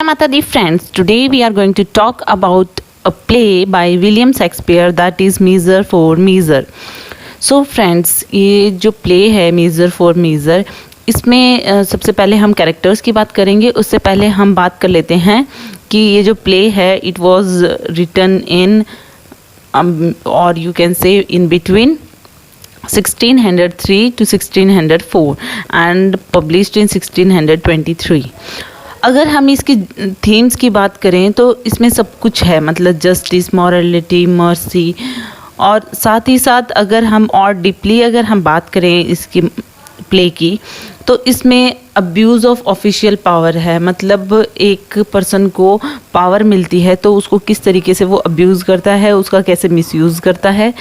Mata the friends, today we are going to talk about a play by William Shakespeare that is Miser for Miser. So friends, ये जो play है Miser for Miser, इसमें सबसे पहले हम characters की बात करेंगे. उससे पहले हम बात कर लेते हैं कि ये जो प्ले है इट वाज रिटन इन और you can say in between 1603 to 1604 and published in 1623. अगर हम इसकी थीम्स की बात करें तो इसमें सब कुछ है, मतलब जस्टिस, मॉरलिटी, मर्सी, और साथ ही साथ अगर हम और डीपली अगर हम बात करें इसकी प्ले की तो इसमें अब्यूज़ ऑफ ऑफिशियल पावर है. मतलब एक पर्सन को पावर मिलती है तो उसको किस तरीके से वो अब्यूज़ करता है, उसका कैसे मिसयूज़ करता है.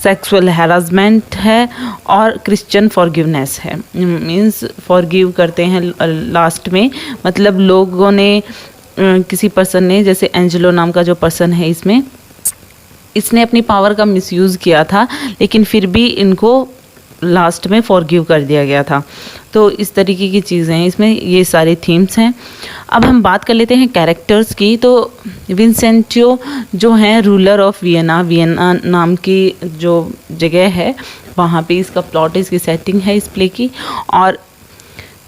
सेक्सुअल हैरासमेंट है और क्रिश्चियन फॉरगिवनेस है, मीन्स फॉरगिव करते हैं लास्ट में. मतलब लोगों ने किसी पर्सन ने, जैसे एंजेलो नाम का जो पर्सन है इसमें, इसने अपनी पावर का मिसयूज़ किया था लेकिन फिर भी इनको लास्ट में फॉरगिव कर दिया गया था. तो इस तरीके की चीज़ें हैं इसमें, ये सारे थीम्स हैं. अब हम बात कर लेते हैं कैरेक्टर्स की. तो विंसेंटियो जो हैं रूलर ऑफ वियना, वियना नाम की जो जगह है वहाँ पे इसका प्लॉट, इसकी सेटिंग है इस प्ले की. और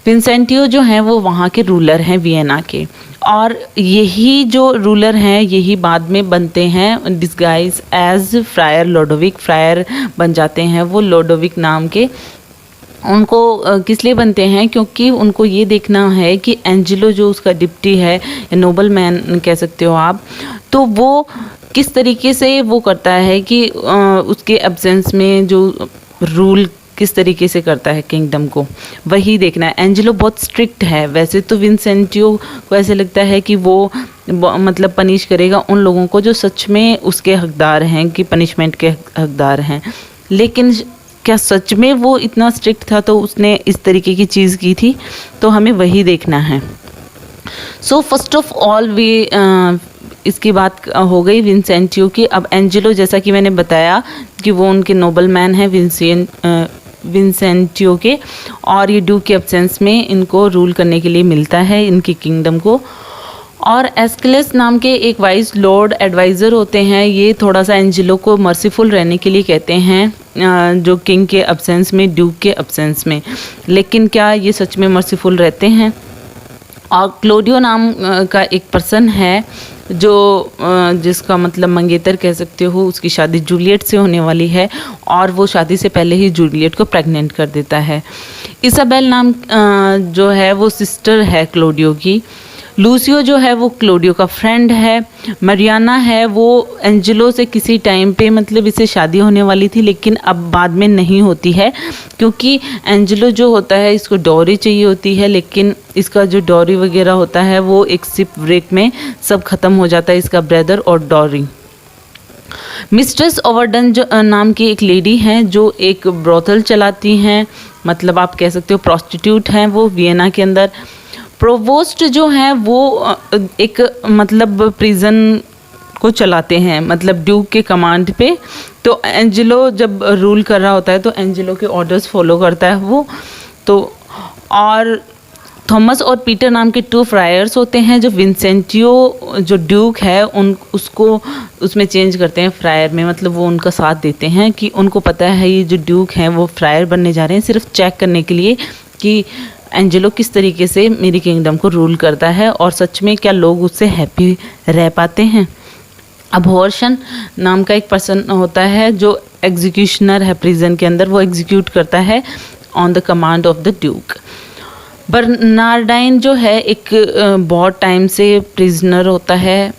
विंसेंटियो जो हैं वो वहाँ के रूलर हैं वियना के, और यही जो रूलर हैं यही बाद में बनते हैं डिस्गाइज एज फ्रायर लोडोविक. फ्रायर बन जाते हैं वो लोडोविक नाम के. उनको किस लिए बनते हैं, क्योंकि उनको ये देखना है कि एंजेलो जो उसका डिप्टी है या नोबल मैन कह सकते हो आप, तो वो किस तरीके से वो करता है कि उसके एब्सेंस में जो रूल किस तरीके से करता है किंगडम को, वही देखना है. एंजेलो बहुत स्ट्रिक्ट है. वैसे तो विंसेंटियो को ऐसे लगता है कि वो मतलब पनिश करेगा उन लोगों को जो सच में उसके हकदार हैं, कि पनिशमेंट के हकदार हैं. लेकिन क्या सच में वो इतना स्ट्रिक्ट था तो उसने इस तरीके की चीज़ की थी? तो हमें वही देखना है. So first of all we इसकी बात हो गई विंसेंटियो की. अब एंजेलो, जैसा कि मैंने बताया कि वो उनके नोबल मैन हैं विंसेंटियो के, और ये ड्यूक के एब्सेंस में इनको रूल करने के लिए मिलता है इनकी किंगडम को. और एस्केलस नाम के एक वाइस लॉर्ड एडवाइज़र होते हैं. ये थोड़ा सा एंजेलो को मर्सीफुल रहने के लिए कहते हैं जो किंग के एब्सेंस में, ड्यूक के एब्सेंस में. लेकिन क्या ये सच में मर्सीफुल रहते हैं? और क्लोडियो नाम का एक पर्सन है जो जिसका मतलब मंगेतर कह सकते हो, उसकी शादी जूलियट से होने वाली है और वो शादी से पहले ही जूलियट को प्रेग्नेंट कर देता है. इसाबेल नाम जो है वो सिस्टर है क्लोडियो की. लूसियो जो है वो क्लोडियो का फ्रेंड है. मरियाना है वो एंजेलो से किसी टाइम पे, मतलब इससे शादी होने वाली थी लेकिन अब बाद में नहीं होती है, क्योंकि एंजेलो जो होता है इसको डॉरी चाहिए होती है, लेकिन इसका जो डॉरी वगैरह होता है वो एक शिप ब्रेक में सब ख़त्म हो जाता है, इसका ब्रदर और डॉरी. मिस्ट्रेस ओवरडन जो नाम की एक लेडी हैं जो एक ब्रोथल चलाती हैं, मतलब आप कह सकते हो प्रॉस्टिट्यूट हैं वो वियना के अंदर. प्रोवोस्ट जो हैं वो एक मतलब प्रिजन को चलाते हैं, मतलब ड्यूक के कमांड पे. तो एंजेलो जब रूल कर रहा होता है तो एंजेलो के ऑर्डर्स फॉलो करता है वो. तो और थॉमस और पीटर नाम के 2 फ्रायर्स होते हैं जो विंसेंटियो जो ड्यूक है उसको उसमें चेंज करते हैं फ्रायर में. मतलब वो उनका साथ देते हैं कि उनको पता है ये जो ड्यूक हैं वो फ्रायर बनने जा रहे हैं, सिर्फ चेक करने के लिए कि एंजेलो किस तरीके से मेरी किंगडम को रूल करता है और सच में क्या लोग उससे हैप्पी रह पाते हैं. अबॉर्शन नाम का एक पर्सन होता है जो एग्जीक्यूशनर है प्रिजन के अंदर, वो एग्जीक्यूट करता है on the command of the duke. Bernardine जो है एक बहुत टाइम से प्रिजनर होता है,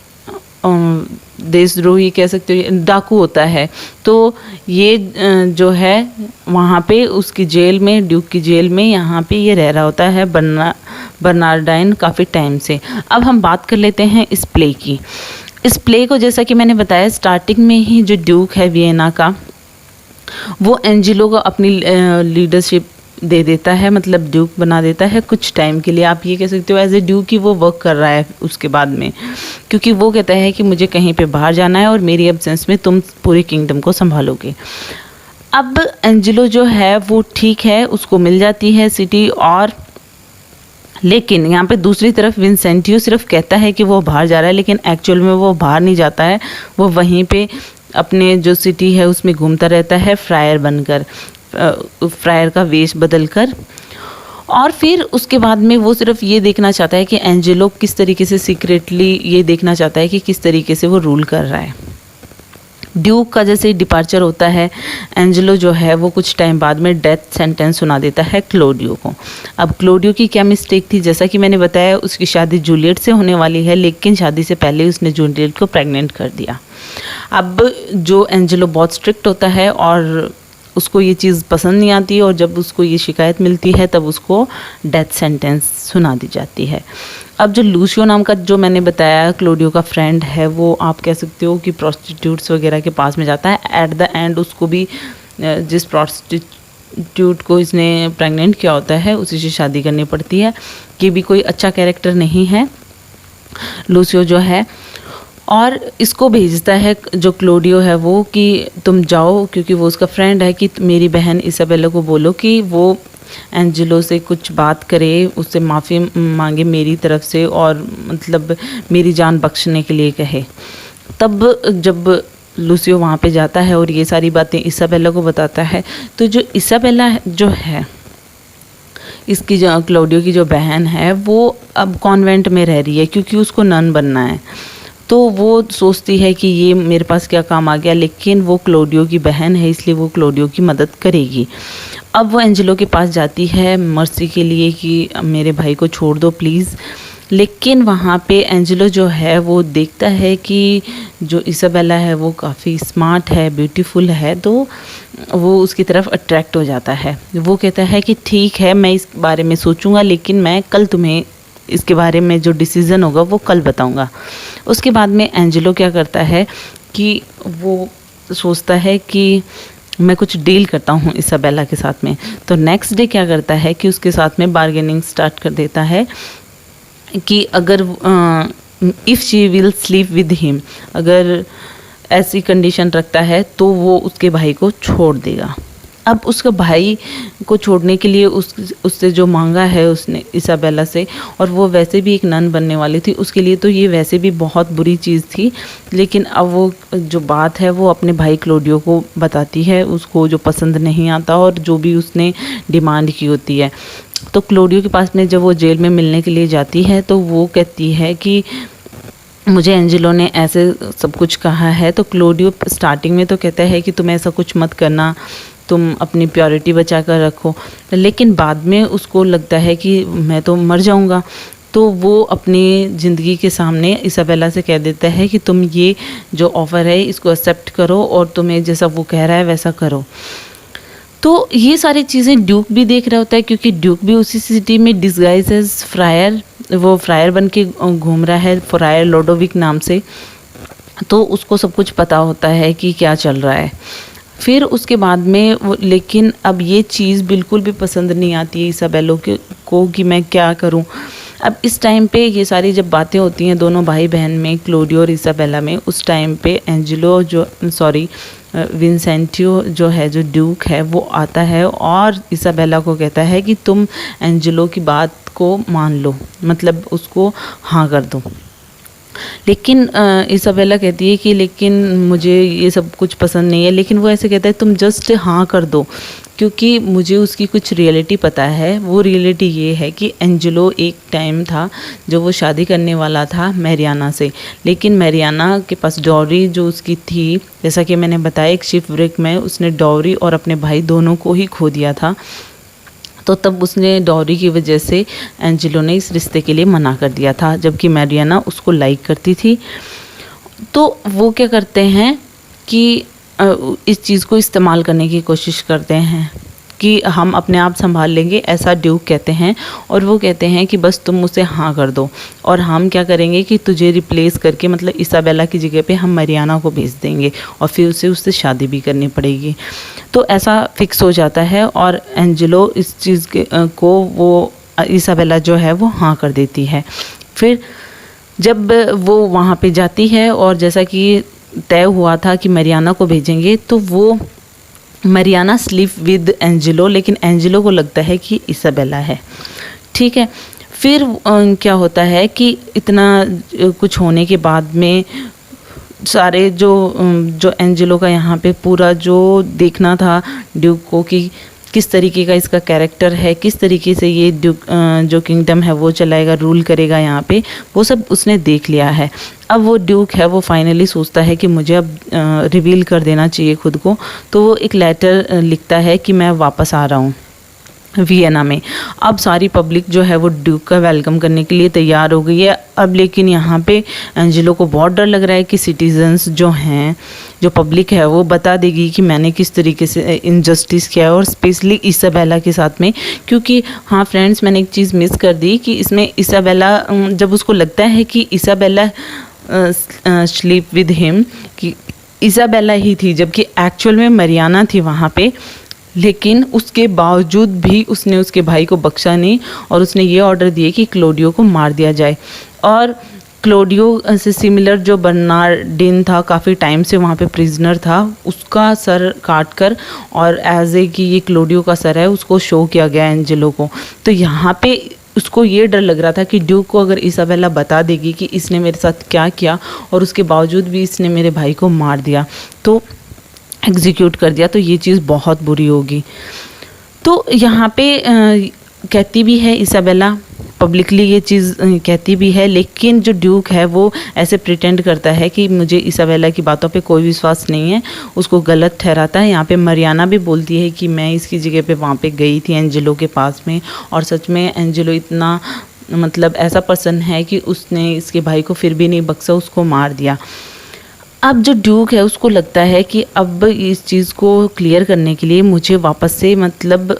देशद्रोही कह सकते हो, डाकू होता है. तो ये जो है वहाँ पे उसकी जेल में, ड्यूक की जेल में, यहाँ पे ये रह रहा होता है बर्नार्डाइन काफ़ी टाइम से. अब हम बात कर लेते हैं इस प्ले की. इस प्ले को जैसा कि मैंने बताया स्टार्टिंग में ही जो ड्यूक है वियना का, वो एंजेलो को अपनी लीडरशिप दे देता है, मतलब ड्यूक बना देता है कुछ टाइम के लिए. आप ये कह सकते हो एज ए ड्यूक ही वो वर्क कर रहा है उसके बाद में, क्योंकि वो कहता है कि मुझे कहीं पे बाहर जाना है और मेरी एब्सेंस में तुम पूरी किंगडम को संभालोगे. अब एंजेलो जो है वो ठीक है, उसको मिल जाती है सिटी और लेकिन यहाँ पे दूसरी तरफ विंसेंटियो सिर्फ कहता है कि वो बाहर जा रहा है, लेकिन एक्चुअल में वो बाहर नहीं जाता है, वो वहीं पे अपने जो सिटी है उसमें घूमता रहता है फ्रायर बनकर, फ्रायर का वेश बदल कर। और फिर उसके बाद में वो सिर्फ ये देखना चाहता है कि एंजेलो किस तरीके से सीक्रेटली ये देखना चाहता है कि किस तरीके से वो रूल कर रहा है। ड्यूक का जैसे डिपार्चर होता है, एंजेलो जो है वो कुछ टाइम बाद में डेथ सेंटेंस सुना देता है क्लोडियो को। अब क्लोडियो की क्या मिस्टेक थी, जैसा कि मैंने बताया उसकी शादी जूलियट से होने वाली है, लेकिन शादी से पहले उसने जूलियट को प्रेग्नेंट कर दिया। अब जो एंजेलो बहुत स्ट्रिक्ट होता है और उसको ये चीज़ पसंद नहीं आती, और जब उसको ये शिकायत मिलती है तब उसको डेथ सेंटेंस सुना दी जाती है। अब जो लूसियो नाम का जो मैंने बताया क्लोडियो का फ्रेंड है, वो आप कह सकते हो कि प्रोस्टिट्यूट्स वगैरह के पास में जाता है। एट द एंड उसको भी जिस प्रोस्टिट्यूट को इसने प्रेग्नेंट किया होता है उसी से शादी करनी पड़ती है, कि भी कोई अच्छा कैरेक्टर नहीं है लूसियो जो है। और इसको भेजता है जो क्लोडियो है वो कि तुम जाओ, क्योंकि वो उसका फ्रेंड है, कि मेरी बहन इसाबेला को बोलो कि वो एंजेलो से कुछ बात करे, उससे माफ़ी मांगे मेरी तरफ से, और मतलब मेरी जान बख्शने के लिए कहे। तब जब लूसियो वहाँ पे जाता है और ये सारी बातें इसाबेला को बताता है, तो जो इसाबेला जो है, इसकी जो क्लोडियो की जो बहन है, वो अब कॉन्वेंट में रह रही है क्योंकि उसको नन बनना है। तो वो सोचती है कि ये मेरे पास क्या काम आ गया, लेकिन वो क्लोडियो की बहन है इसलिए वो क्लोडियो की मदद करेगी। अब वो एंजेलो के पास जाती है मर्सी के लिए कि मेरे भाई को छोड़ दो प्लीज़, लेकिन वहाँ पे एंजेलो जो है वो देखता है कि जो इसाबेला है वो काफ़ी स्मार्ट है, ब्यूटीफुल है, तो वो उसकी तरफ अट्रैक्ट हो जाता है। वो कहता है कि ठीक है, मैं इस बारे में सोचूंगा, लेकिन मैं कल तुम्हें इसके बारे में जो डिसीज़न होगा वो कल बताऊंगा। उसके बाद में एंजेलो क्या करता है कि वो सोचता है कि मैं कुछ डील करता हूँ इसाबेला के साथ में। तो नेक्स्ट डे क्या करता है कि उसके साथ में बार्गेनिंग स्टार्ट कर देता है कि अगर if she will sleep with him, अगर ऐसी कंडीशन रखता है तो वो उसके भाई को छोड़ देगा। अब उसका भाई को छोड़ने के लिए उससे जो मांगा है उसने इसाबेला से, और वो वैसे भी एक नन बनने वाली थी, उसके लिए तो ये वैसे भी बहुत बुरी चीज़ थी, लेकिन अब वो जो बात है वो अपने भाई क्लोडियो को बताती है, उसको जो पसंद नहीं आता और जो भी उसने डिमांड की होती है। तो क्लोडियो के पास में जब वो जेल में मिलने के लिए जाती है तो वो कहती है कि मुझे एंजेलो ने ऐसे सब कुछ कहा है। तो क्लोडियो स्टार्टिंग में तो कहता है कि तुम ऐसा कुछ मत करना, तुम अपनी प्योरिटी बचा कर रखो, लेकिन बाद में उसको लगता है कि मैं तो मर जाऊंगा, तो वो अपनी ज़िंदगी के सामने इसाबेला से कह देता है कि तुम ये जो ऑफ़र है इसको एक्सेप्ट करो और तुम्हें जैसा वो कह रहा है वैसा करो। तो ये सारी चीज़ें ड्यूक भी देख रहा होता है, क्योंकि ड्यूक भी उसी सिटी में डिस्गाइज एज फ्रायर, वो फ्रायर बन के घूम रहा है, फ्रायर लोडोविक नाम से, तो उसको सब कुछ पता होता है कि क्या चल रहा है। फिर उसके बाद में वो, लेकिन अब ये चीज़ बिल्कुल भी पसंद नहीं आती है इसाबेला को कि मैं क्या करूं। अब इस टाइम पे ये सारी जब बातें होती हैं दोनों भाई बहन में, क्लोडियो और इसाबेला में, उस टाइम पे एंजेलो जो विंसेंटियो जो है, जो ड्यूक है, वो आता है और इसाबेला को कहता है कि तुम एंजेलो की बात को मान लो, मतलब उसको हाँ कर दो। लेकिन इसाबेला कहती है कि लेकिन मुझे ये सब कुछ पसंद नहीं है, लेकिन वो ऐसे कहता है तुम जस्ट हाँ कर दो, क्योंकि मुझे उसकी कुछ रियलिटी पता है। वो रियलिटी ये है कि एंजेलो एक टाइम था जो वो शादी करने वाला था मैरियाना से, लेकिन मैरियाना के पास डॉरी जो उसकी थी, जैसा कि मैंने बताया एक शिपव्रेक में उसने डॉरी और अपने भाई दोनों को ही खो दिया था। तो तब उसने डॉरी की वजह से एंजेलो ने इस रिश्ते के लिए मना कर दिया था, जबकि मैरियाना उसको लाइक करती थी। तो वो क्या करते हैं कि इस चीज़ को इस्तेमाल करने की कोशिश करते हैं कि हम अपने आप संभाल लेंगे, ऐसा ड्यूक कहते हैं। और वो कहते हैं कि बस तुम मुझसे हाँ कर दो और हम क्या करेंगे कि तुझे रिप्लेस करके, मतलब इसाबेला की जगह पे हम मैरियाना को भेज देंगे और फिर उससे शादी भी करनी पड़ेगी। तो ऐसा फिक्स हो जाता है और एंजेलो इस चीज़ को वो इसाबेला जो है वो हाँ कर देती है। फिर जब वो वहाँ पे जाती है और जैसा कि तय हुआ था कि मैरियाना को भेजेंगे, तो वो मैरियाना स्लीप विद एंजेलो, लेकिन एंजेलो को लगता है कि इसाबेला है। ठीक है। फिर क्या होता है कि इतना कुछ होने के बाद में सारे जो एंजेलो का यहाँ पे पूरा जो देखना था ड्यूक को कि किस तरीके का इसका कैरेक्टर है, किस तरीके से ये ड्यूक जो किंगडम है वो चलाएगा, रूल करेगा यहाँ पे, वो सब उसने देख लिया है। अब वो ड्यूक है वो फाइनली सोचता है कि मुझे अब रिवील कर देना चाहिए खुद को, तो वो एक लेटर लिखता है कि मैं वापस आ रहा हूँ वियना में। अब सारी पब्लिक जो है वो ड्यूक का वेलकम करने के लिए तैयार हो गई है। अब लेकिन यहाँ पे एंजेलो को बहुत डर लग रहा है कि सिटीजन्स जो हैं, जो पब्लिक है, वो बता देगी कि मैंने किस तरीके से इनजस्टिस किया है, और स्पेशली इसाबेला के साथ में। क्योंकि हाँ फ्रेंड्स, मैंने एक चीज़ मिस कर दी कि इसमें इसाबेला, जब उसको लगता है कि इसाबेला स्लीप विद हिम, कि इसाबेला ही थी, जबकि एक्चुअल में मरियाना थी वहाँ पे, लेकिन उसके बावजूद भी उसने उसके भाई को बख्शा नहीं और उसने ये ऑर्डर दिए कि क्लोडियो को मार दिया जाए। और क्लोडियो से सिमिलर जो बर्नार्डिन था, काफ़ी टाइम से वहाँ पे प्रिजनर था, उसका सर काट कर और एज ए कि ये क्लोडियो का सर है उसको शो किया गया एंजेलो को। तो यहाँ पे उसको ये डर लग रहा था कि ड्यूक को अगर इसाबेला बता देगी कि इसने मेरे साथ क्या किया और उसके बावजूद भी इसने मेरे भाई को मार दिया, तो एग्जीक्यूट कर दिया, तो ये चीज़ बहुत बुरी होगी। तो यहाँ पे कहती भी है इसाबेला, पब्लिकली ये चीज़ कहती भी है, लेकिन जो ड्यूक है वो ऐसे प्रिटेंड करता है कि मुझे इसाबेला की बातों पे कोई विश्वास नहीं है, उसको गलत ठहराता है। यहाँ पे मरियाना भी बोलती है कि मैं इसकी जगह पे वहाँ पे गई थी एंजेलो के पास में, और सच में एंजेलो इतना मतलब ऐसा पर्सन है कि उसने इसके भाई को फिर भी नहीं बख्शा, उसको मार दिया। अब जो ड्यूक है उसको लगता है कि अब इस चीज़ को क्लियर करने के लिए मुझे वापस से, मतलब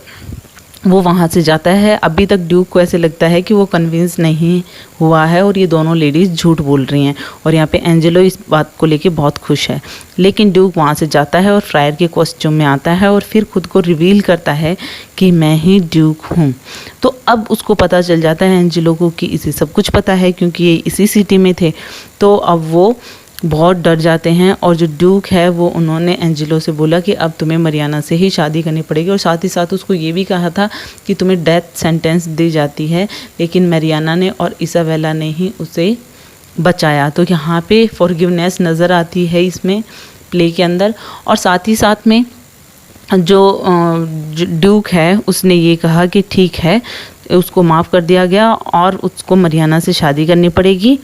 वो वहाँ से जाता है। अभी तक ड्यूक को ऐसे लगता है कि वो कन्विंस नहीं हुआ है और ये दोनों लेडीज़ झूठ बोल रही हैं, और यहाँ पे एंजेलो इस बात को लेके बहुत खुश है। लेकिन ड्यूक वहाँ से जाता है और फ्रायर के कॉस्ट्यूम में आता है और फिर खुद को रिवील करता है कि मैं ही ड्यूक हूँ। तो अब उसको पता चल जाता है एंजेलो को कि इसे सब कुछ पता है, क्योंकि ये इसी सिटी में थे। तो अब वो बहुत डर जाते हैं, और जो ड्यूक है वो उन्होंने एंजेलो से बोला कि अब तुम्हें मरियाना से ही शादी करनी पड़ेगी, और साथ ही साथ उसको ये भी कहा था कि तुम्हें डेथ सेंटेंस दी जाती है, लेकिन मरियाना ने और इसाबेला ने ही उसे बचाया। तो यहाँ पे फॉरगिवनेस नज़र आती है इसमें प्ले के अंदर। और साथ ही साथ में जो ड्यूक है उसने ये कहा कि ठीक है, उसको माफ़ कर दिया गया और उसको मरियाना से शादी करनी पड़ेगी।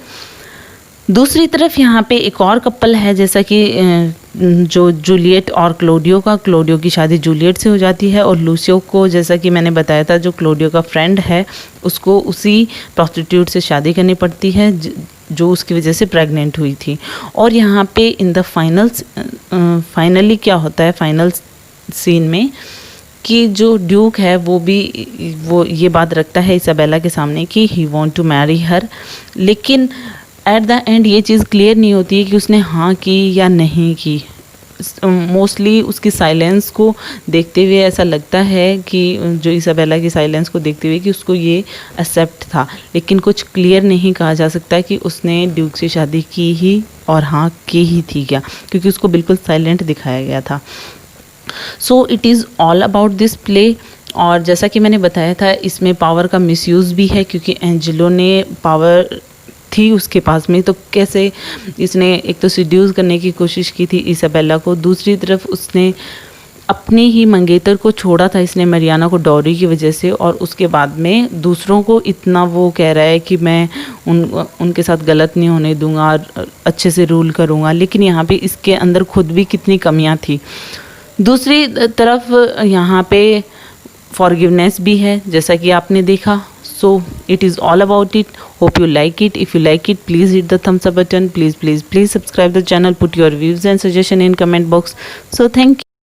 दूसरी तरफ यहाँ पे एक और कपल है, जैसा कि जो जूलियट और क्लोडियो का, क्लोडियो की शादी जूलियट से हो जाती है, और लूसियो को, जैसा कि मैंने बताया था, जो क्लोडियो का फ्रेंड है, उसको उसी प्रोस्टिट्यूट से शादी करनी पड़ती है जो उसकी वजह से प्रेग्नेंट हुई थी। और यहाँ पे इन द फाइनली क्या होता है फाइनल सीन में, कि जो ड्यूक है वो ये बात रखता है इसाबेला के सामने कि he want to marry her, लेकिन एट द एंड ये चीज़ क्लियर नहीं होती है कि उसने हाँ की या नहीं की। मोस्टली उसकी साइलेंस को देखते हुए ऐसा लगता है कि जो इसाबेला की साइलेंस को देखते हुए कि उसको ये एक्सेप्ट था, लेकिन कुछ क्लियर नहीं कहा जा सकता कि उसने ड्यूक से शादी की ही और हाँ की ही थी क्या, क्योंकि उसको बिल्कुल साइलेंट दिखाया गया था। So it is all about this play. और जैसा कि मैंने बताया था, इसमें पावर का मिसयूज़ भी है, क्योंकि एंजेलो ने पावर थी उसके पास में, तो कैसे इसने एक तो सिड्यूस करने की कोशिश की थी इसाबेला को, दूसरी तरफ उसने अपने ही मंगेतर को छोड़ा था इसने मरियाना को डॉरी की वजह से, और उसके बाद में दूसरों को इतना वो कह रहा है कि मैं उनके साथ गलत नहीं होने दूंगा और अच्छे से रूल करूँगा, लेकिन यहाँ पे इसके अंदर खुद भी कितनी कमियाँ थी। दूसरी तरफ यहाँ पे फॉरगिवनेस भी है, जैसा कि आपने देखा। So it is all about it. Hope you like it. If you like it, please hit the thumbs up button. Please subscribe the channel. Put your views and suggestion in comment box. So thank you.